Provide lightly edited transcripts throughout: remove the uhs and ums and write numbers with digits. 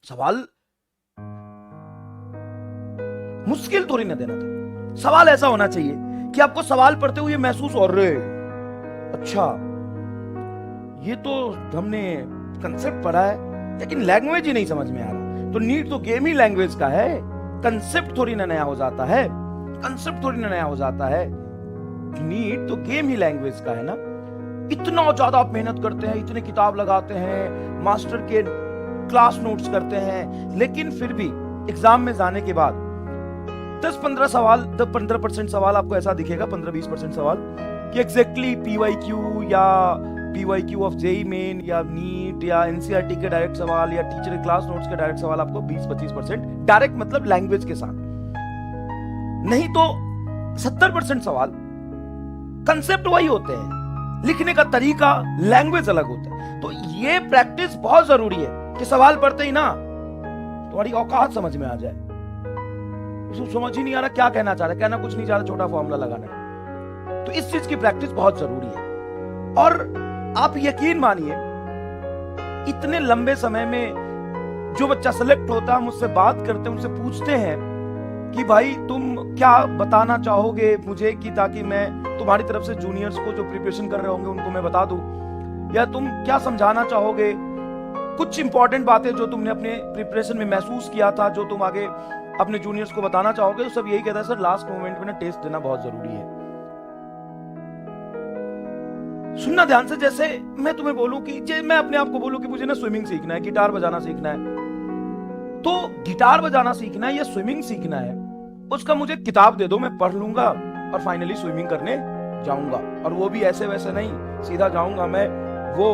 सवाल मुश्किल थोड़ी ना देना था। सवाल ऐसा होना चाहिए कि आपको सवाल पढ़ते हुए महसूस हो रहे, अच्छा ये तो हमने कंसेप्ट पढ़ा है लेकिन लैंग्वेज ही नहीं समझ में आ रहा। तो नीट तो गेम ही लैंग्वेज का है, कंसेप्ट थोड़ी ना नया हो जाता है, कंसेप्ट थोड़ी ना नया हो जाता है। नीट तो गेम ही लैंग्वेज का है ना। इतना ज्यादा आप मेहनत करते हैं, इतने किताब लगाते हैं, मास्टर के क्लास नोट्स करते हैं, लेकिन फिर भी एग्जाम में जाने के बाद 10-15 सवाल, 15% सवाल आपको ऐसा दिखेगा, 15-20% सवाल कि एग्जैक्टली PYQ या PYQ ऑफ जेई मेन या नीट या एनसीईआरटी के डायरेक्ट सवाल या टीचर क्लास नोट्स के डायरेक्ट सवाल आपको 20-25% डायरेक्ट मतलब लैंग्वेज के साथ, नहीं तो 70% सवाल कंसेप्ट वही होते हैं, लिखने का तरीका लैंग्वेज अलग होता है। तो ये प्रैक्टिस बहुत जरूरी है कि सवाल पढ़ते ही ना तुम्हारी औकात समझ में आ जाए। समझ ही नहीं आ रहा क्या कहना चाह रहा है, कहना कुछ नहीं चाह रहा, छोटा फॉर्मूला लगाना है। तो इस चीज की प्रैक्टिस बहुत जरूरी है। और आप यकीन मानिए इतने लंबे समय में जो बच्चा सेलेक्ट होता है, मुझसे बात करते हैं, उनसे पूछते हैं कि भाई तुम क्या बताना चाहोगे मुझे कि ताकि मैं तुम्हारी तरफ से जूनियर्स को जो प्रिपरेशन कर रहे होंगे उनको मैं बता दूं, या तुम क्या समझाना चाहोगे, कुछ इंपॉर्टेंट बातें जो तुमने अपने प्रिपरेशन में महसूस किया था जो तुम आगे अपने जूनियर्स को बताना चाहोगे। तो सब यही कहता है सर लास्ट मोमेंट में ना टेस्ट देना बहुत जरूरी है। सुनना ध्यान से, जैसे मैं तुम्हें बोलूं कि मैं अपने आप को बोलूं कि मुझे ना स्विमिंग सीखना है, गिटार बजाना सीखना है, तो गिटार बजाना सीखना है या स्विमिंग सीखना है, उसका मुझे किताब दे दो, मैं पढ़ लूंगा और फाइनली स्विमिंग करने जाऊंगा। और वो भी ऐसे वैसे नहीं, सीधा जाऊंगा मैं वो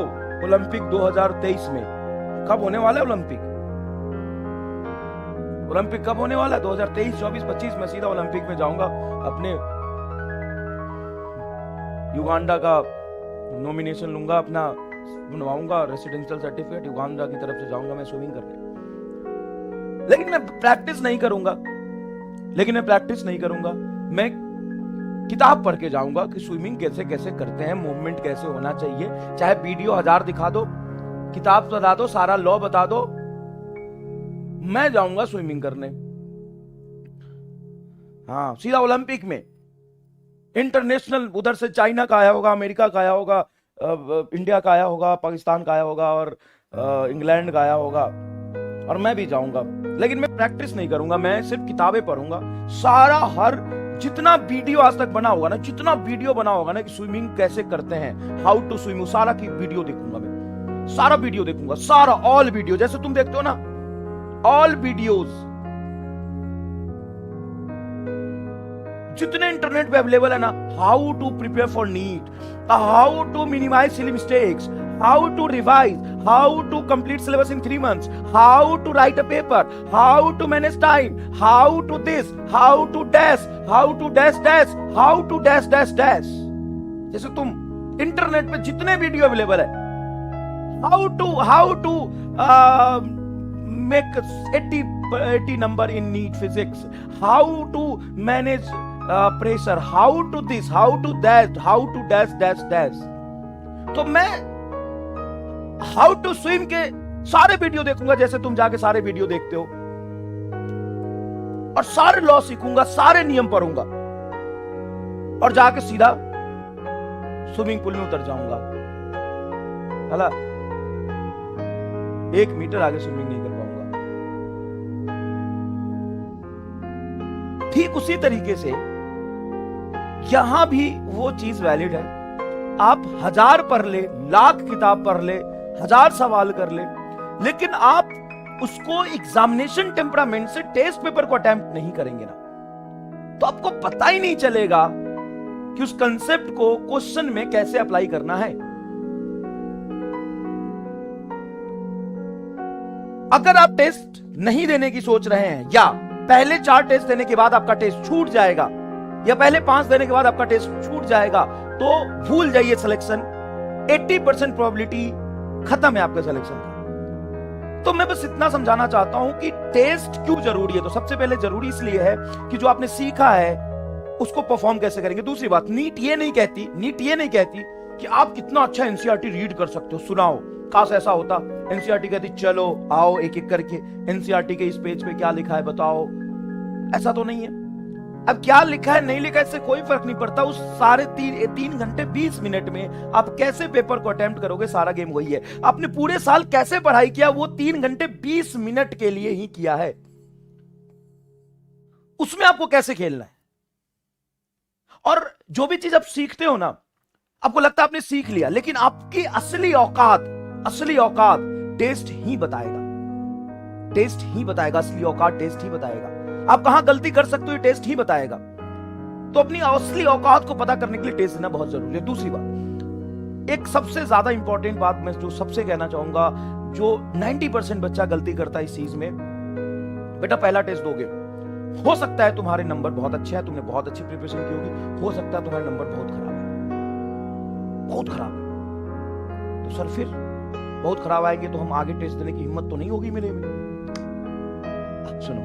ओलंपिक 2023 में। कब होने वाला है ओलंपिक? ओलंपिक कब होने वाला है? 2023, 24, 25 में सीधा ओलंपिक में जाऊंगा। अपने युगांडा का नॉमिनेशन लूंगा, अपना बनवाऊंगा रेसिडेंशियल सर्टिफिकेट, युगांडा की तरफ से जाऊंगा मैं स्विमिंग करने। लेकिन मैं प्रैक्टिस नहीं करूंगा, मैं किताब पढ़ के जाऊंगा कि स्विमिंग कैसे कैसे करते हैं, मूवमेंट कैसे होना चाहिए, चाहे वीडियो 1000 दिखा दो, किताब बता दो, सारा लॉ बता दो, मैं जाऊंगा स्विमिंग करने। हाँ, सीधा ओलंपिक में। इंटरनेशनल उधर से चाइना का आया होगा, अमेरिका का आया होगा, इंडिया का आया होगा, पाकिस्तान का आया होगा और इंग्लैंड का आया होगा, और मैं भी जाऊंगा। लेकिन मैं प्रैक्टिस नहीं करूंगा, मैं सिर्फ किताबें पढ़ूंगा। सारा हर जितना वीडियो आज तक बना होगा ना, जितना वीडियो बना होगा ना कि स्विमिंग कैसे करते हैं, हाउ टू स्विम, सारा की वीडियो देखूंगा मैं, सारा वीडियो देखूंगा, सारा ऑल वीडियो, जैसे तुम देखते हो ना ऑल वीडियोस, जितने इंटरनेट पे अवेलेबल है ना, how to prepare for NEET, how to minimise silly mistakes, how to revise, how to complete syllabus in 3 months, how to write a paper, how to manage time, how to this, how to dash, how to dash dash, how to dash dash dash। जैसे तुम internet पे जितने video available है, how to make 80 number in NEET physics, how to manage pressure, how to this, how to that, how to dash dash dash। तो मैं how to swim के सारे video देखूंगा, जैसे तुम जाके सारे वीडियो देखते हो, और सारे लॉ सीखूंगा, सारे नियम पढ़ूंगा, और जाके सीधा स्विमिंग पूल में उतर जाऊंगा। हला 1 मीटर आगे स्विमिंग नहीं कर पाऊंगा। ठीक उसी तरीके से यहां भी वो चीज वैलिड है। आप 1000 पढ़ ले, लाख किताब पढ़ ले, 1000 सवाल कर ले, लेकिन आप उसको एग्जामिनेशन टेम्परामेंट से टेस्ट पेपर को अटेम्प्ट नहीं करेंगे ना, तो आपको पता ही नहीं चलेगा कि उस कंसेप्ट को क्वेश्चन में कैसे अप्लाई करना है। अगर आप टेस्ट नहीं देने की सोच रहे हैं, या पहले 4 टेस्ट देने के बाद आपका टेस्ट छूट जाएगा, या पहले 5 देने के बाद आपका टेस्ट छूट जाएगा, तो भूल जाइए सिलेक्शन। 80% प्रोबेबिलिटी खत्म है आपके सिलेक्शन का। तो मैं बस इतना समझाना चाहता हूं कि टेस्ट क्यों जरूरी है। तो सबसे पहले जरूरी इसलिए है कि जो आपने सीखा है उसको परफॉर्म कैसे करेंगे। दूसरी बात, नीट ये नहीं कहती कि आप कितना अच्छा एनसीईआरटी रीड कर सकते हो, सुनाओ, काश ऐसा होता, एनसीईआरटी कहती चलो आओ एक एक करके, एनसीईआरटी के इस पेज पे क्या लिखा है बताओ। ऐसा तो नहीं है। अब क्या लिखा है नहीं लिखा इससे कोई फर्क नहीं पड़ता। उस सारे 3 घंटे 20 मिनट में आप कैसे पेपर को अटेम्प्ट करोगे, सारा गेम वही है। आपने पूरे साल कैसे पढ़ाई किया, वो 3 घंटे 20 मिनट के लिए ही किया है। उसमें आपको कैसे खेलना है। और जो भी चीज आप सीखते हो ना, आपको लगता है आपने सीख लिया, लेकिन आपकी असली औकात टेस्ट ही बताएगा। टेस्ट ही बताएगा, असली औकात टेस्ट ही बताएगा। आप कहां गलती कर सकते हो टेस्ट ही बताएगा। तो अपनी असली औकात को पता करने के लिए टेस्ट देना बहुत जरूरी है। दूसरी बात, एक सबसे ज्यादा इंपॉर्टेंट बात मैं जो सबसे कहना चाहूंगा, जो 90% बच्चा गलती करता है इस चीज में, बेटा पहला टेस्ट दोगे, हो सकता है तुम्हारे नंबर बहुत अच्छे हैं, तुमने बहुत अच्छी प्रिपरेशन की होगी, हो सकता है तुम्हारे नंबर बहुत खराब है, बहुत खराब है। तो सर फिर बहुत खराब आएंगे तो हम आगे टेस्ट देने की हिम्मत तो नहीं होगी मेरे में। अब सुनो,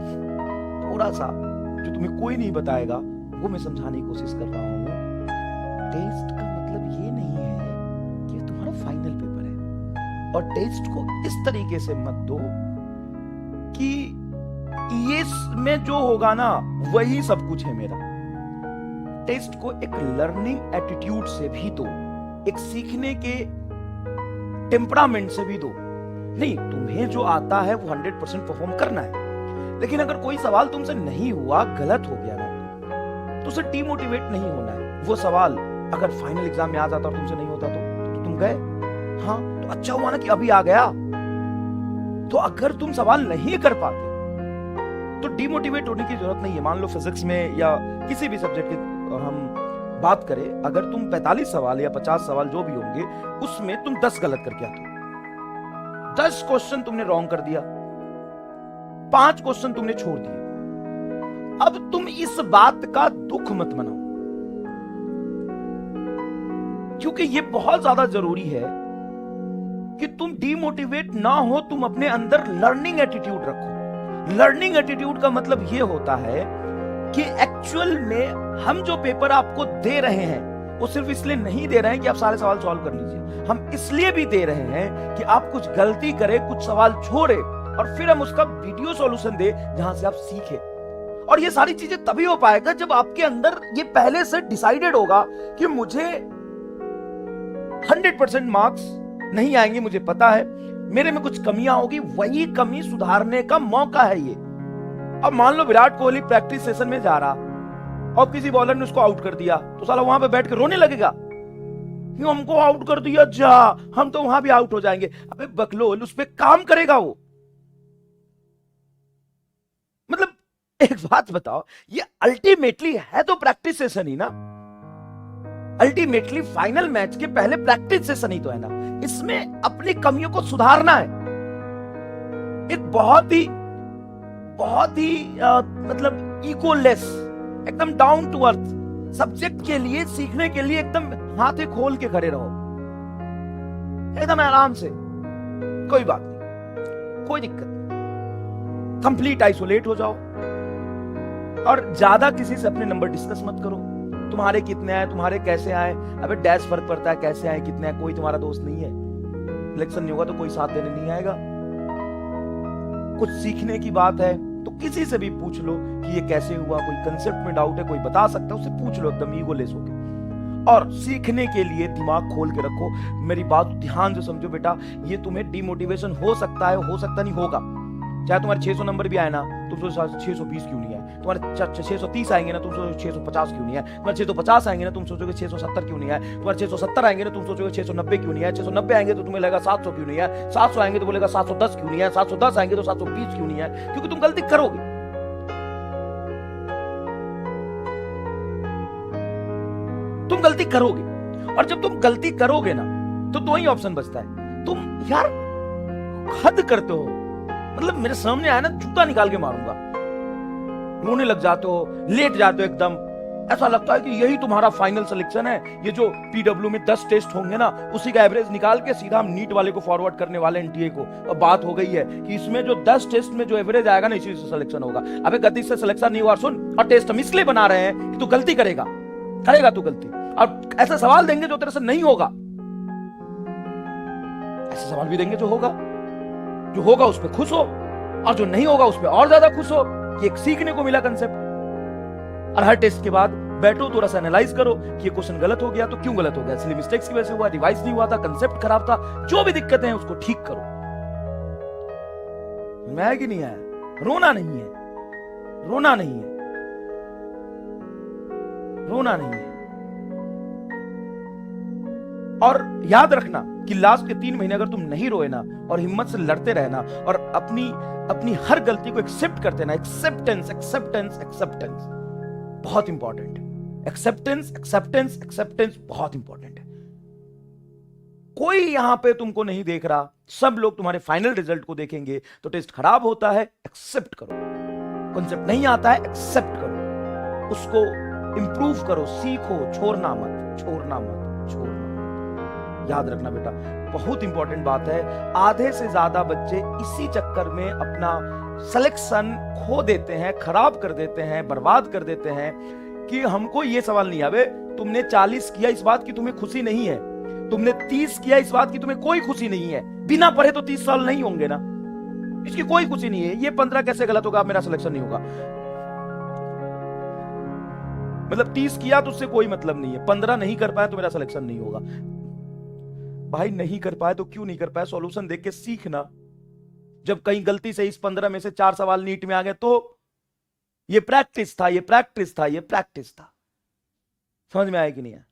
थोड़ा सा जो तुम्हें कोई नहीं बताएगा वो मैं समझाने की कोशिश कर रहा हूं। टेस्ट का मतलब ये नहीं है कि तुम्हारा फाइनल पेपर है, और टेस्ट को इस तरीके से मत दो कि ये में जो होगा ना वही सब कुछ है मेरा। टेस्ट को एक लर्निंग एटीट्यूड से भी दो, एक सीखने के टेम्परामेंट से भी दो। नहीं, तुम्हें जो आता है वो 100% परफॉर्म करना है, लेकिन अगर कोई सवाल तुमसे नहीं हुआ, गलत हो गया ना, तो उसे डीमोटिवेट नहीं होना है। वो सवाल अगर फाइनल एग्जाम में आ जाता और तुमसे नहीं होता तो तुम गए, हाँ तो अच्छा हुआ ना कि अभी आ गया। तो अगर तुम सवाल नहीं कर पाते तो डीमोटिवेट होने की जरूरत नहीं है। मान लो फिजिक्स में या किसी भी सब्जेक्ट की हम बात करें, अगर तुम 45 सवाल या 50 सवाल जो भी होंगे उसमें तुम 10 गलत करके आते हो, 10 क्वेश्चन तुमने रॉन्ग कर दिया, 5 क्वेश्चन तुमने छोड़ दिए। अब तुम इस बात का दुख मत मनाओ, क्योंकि यह बहुत ज्यादा जरूरी है कि तुम डीमोटिवेट ना हो, तुम अपने अंदर लर्निंग एटीट्यूड रखो। लर्निंग एटीट्यूड का मतलब यह होता है कि एक्चुअल में हम जो पेपर आपको दे रहे हैं वो सिर्फ इसलिए नहीं दे रहे हैं कि आप सारे सवाल सॉल्व कर लीजिए, हम इसलिए भी दे रहे हैं कि आप कुछ गलती करें, कुछ सवाल छोड़े, और फिर हम उसका वीडियो सॉल्यूशन दे जहां से आप सीखे। और ये सारी चीजें तभी हो पाएगा जब आपके अंदर ये पहले से डिसाइडेड होगा कि मुझे 100% मार्क्स नहीं आएंगे, मुझे पता है मेरे में कुछ कमियां होगी, वही कमी सुधारने का मौका है ये। अब मान लो विराट कोहली प्रैक्टिस सेशन में जा रहा और किसी बॉलर ने उसको आउट कर दिया, तो साला वहां पे बैठ के रोने लगेगा कि हमको आउट कर दिया, जा हम तो वहां भी आउट हो जाएंगे। अबे बकलोल, उस पर काम करेगा वो। मतलब एक बात बताओ, ये अल्टीमेटली है तो प्रैक्टिस सेशन ही ना, अल्टीमेटली फाइनल मैच के पहले प्रैक्टिस सेशन ही तो है ना। इसमें अपनी कमियों को सुधारना है। एक बहुत ही मतलब इगोलेस, एकदम डाउन टू अर्थ सब्जेक्ट के लिए, सीखने के लिए एकदम हाथे खोल के खड़े रहो, एकदम आराम से, कोई बात नहीं, कोई दिक्कत नहीं, कंप्लीट आइसोलेट हो जाओ और ज्यादा किसी से अपने नंबर डिस्कस मत करो। तुम्हारे कितने आए, तुम्हारे कैसे आए, अबे डैश फर्क पड़ता है कैसे आए कितने आए, कोई तुम्हारा दोस्त नहीं है। इलेक्शन नहीं होगा तो कोई साथ देने नहीं आएगा। कुछ सीखने की बात है तो किसी से भी पूछ लो कि ये कैसे हुआ, कोई कंसेप्ट में डाउट है कोई बता सकता है, उससे पूछ लो एकदम ईगोलेस होके। और सीखने के लिए दिमाग खोल के रखो। मेरी बात ध्यान से समझो बेटा, ये तुम्हें डिमोटिवेशन हो सकता है, हो सकता नहीं होगा। चाहे तुम्हारे 600 नंबर भी आए ना, तुम सोचो 620 क्यों नहीं आए, तुम्हारे 630 आएंगे ना, तुम सोचो 650 क्यों नहीं आए, तुम्हारे 650 आएंगे ना, तुम सोचोगे 670 क्यों नहीं आए, तुम्हारे 670 आएंगे ना, तुम सोचोगे 690 क्यों नहीं आए, 690 आएंगे तो तुम्हें लगेगा 700 क्यों नहीं आए, 700 आएंगे तो बोलेगा 710 क्यों नहीं आए, 710 आएंगे तो 720 क्यों नहीं आए, क्योंकि तुम गलती करोगे। तुम गलती करोगे, और जब तुम गलती करोगे ना तो दो ही ऑप्शन बचता है। तुम यार हद करते हो, मतलब मेरे सामने आया ना जूता निकाल के मारूंगा, रोने लग जाते हो, लेट जाते हो एकदम, ऐसा लगता है कि यही तुम्हारा फाइनल सिलेक्शन है। ये जो पीडब्ल्यू में 10 टेस्ट होंगे ना, उसी का एवरेज निकाल के सीधा हम नीट वाले को फॉरवर्ड करने वाले एनटीए को। अब बात हो गई है कि इसमें जो 10 टेस्ट में जो एवरेज आएगा ना, इसी से सिलेक्शन होगा। अबे गलती से सिलेक्शन नहीं हुआ, सुन, और टेस्ट हम इसलिए बना रहे हैं कि तू गलती करेगा तू गलती, और ऐसा सवाल देंगे जो तेरे से नहीं होगा, ऐसे सवाल भी देंगे जो होगा उस पर खुश हो, और जो नहीं होगा उस पर और ज्यादा खुश हो कि एक सीखने को मिला कंसेप्ट। और हर टेस्ट के बाद बैठो, थोड़ा सा एनालाइज करो कि ये क्वेश्चन गलत हो गया तो क्यों गलत हो गया, इसलिए मिस्टेक्स की वजह से हुआ, रिवाइज नहीं हुआ था, कंसेप्ट खराब था, जो भी दिक्कतें हैं उसको ठीक करो। मैं आया कि नहीं आया? रोना नहीं है, रोना नहीं है, रोना नहीं है। और याद रखना कि लास्ट के 3 महीने अगर तुम नहीं रोए ना और हिम्मत से लड़ते रहना और अपनी हर गलती को एक्सेप्ट करते ना, एक्सेप्टेंस एक्सेप्टेंस एक्सेप्टेंस बहुत इंपॉर्टेंट है। एक्सेप्टेंस एक्सेप्टेंस एक्सेप्टेंस बहुत इंपॉर्टेंट है। कोई यहां पे तुमको नहीं देख रहा, सब लोग तुम्हारे फाइनल रिजल्ट को देखेंगे। तो टेस्ट खराब होता है, एक्सेप्ट करो। कॉन्सेप्ट नहीं आता है, एक्सेप्ट करो, उसको इंप्रूव करो, सीखो, छोड़ना मत, छोड़ना मत, छोड़ना मत। याद रखना बेटा, बहुत इंपॉर्टेंट बात है। आधे से ज्यादा बच्चे इसी चक्कर में अपना सिलेक्शन खो देते हैं, खराब कर देते हैं, बर्बाद कर देते हैं कि हमको ये सवाल नहीं आवे, तुमने 40 किया इस बात की तुम्हें खुशी नहीं है, तुमने 30 किया इस बात की तुम्हें कोई खुशी नहीं है। बिना पढ़े तो 30 साल नहीं होंगे ना, इसकी कोई खुशी नहीं है। ये 15 कैसे गलत होगा, मेरा सिलेक्शन नहीं होगा, मतलब 30 किया तो उससे कोई मतलब नहीं है, 15 नहीं कर पाया तो मेरा सिलेक्शन नहीं होगा। भाई नहीं कर पाए तो क्यों नहीं कर पाए, सॉल्यूशन देख के सीखना। जब कहीं गलती से इस 15 में से 4 सवाल नीट में आ गए तो ये प्रैक्टिस था, ये प्रैक्टिस था, ये प्रैक्टिस था। समझ में आया कि नहीं है?